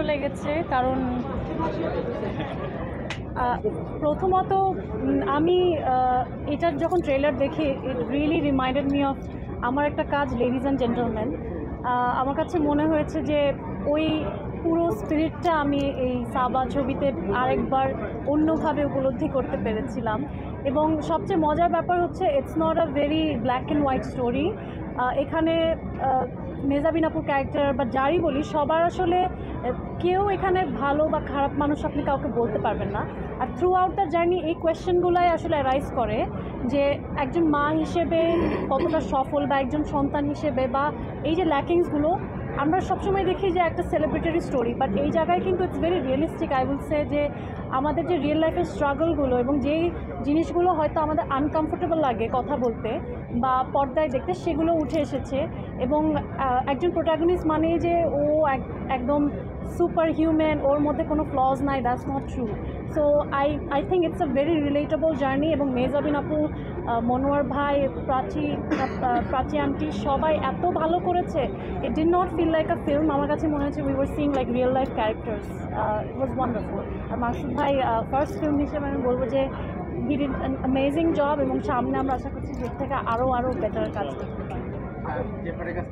লেগেছে কারণ প্রথমত আমি এটার যখন ট্রেলার দেখি it really reminded me of আমার একটা কাজ লেডিজ অ্যান্ড জেন্টলম্যান। আমার কাছে মনে হয়েছে যে ওই পুরো স্পিরিটটা আমি এই সাবা ছবিতে আরেকবার অন্যভাবে উপলব্ধি করতে পেরেছিলাম। এবং সবচেয়ে মজার ব্যাপার হচ্ছে it's not a very black and white story. এখানে মেজাবিন আপুর ক্যারেক্টার বা যারই বলি সবার আসলে কেউ এখানে ভালো বা খারাপ মানুষ আপনি কাউকে বলতে পারবেন না। আর থ্রু আউট দ্য জার্নি এই কোয়েশ্চেনগুলাই আসলে অ্যারাইজ করে যে একজন মা হিসেবে কতটা সফল বা একজন সন্তান হিসেবে বা এই যে ল্যাকিংসগুলো আমরা সবসময় দেখি যে একটা সেলিব্রিটারি স্টোরি, বাট এই জায়গায় কিন্তু it's very realistic. I will say যে আমাদের যে রিয়েল লাইফের স্ট্রাগলগুলো এবং যেই জিনিসগুলো হয়তো আমাদের আনকমফোর্টেবল লাগে কথা বলতে বা পর্দায় দেখতে, সেগুলো উঠে এসেছে। এবং একজন প্রোটাগনিস্ট মানে যে ও একদম সুপার হিউম্যান, ওর মধ্যে কোনো ফ্লজ নাই, that's not true. So I think it's a very relatable journey. এবং মেজাবিন আপু, মনোয়ার ভাই, প্রাচী আন্টি সবাই এত ভালো করেছে। It did not feel like a film. আমার কাছে মনে হচ্ছে we were seeing like real life characters. It was wonderful. আর মাসুদ ভাই ফার্স্ট ফিল্ম হিসেবে আমি বলবো যে he did an amazing job এবং সামনে আমরা আশা করছি যে থেকে আরও বেটার কাজ করতে।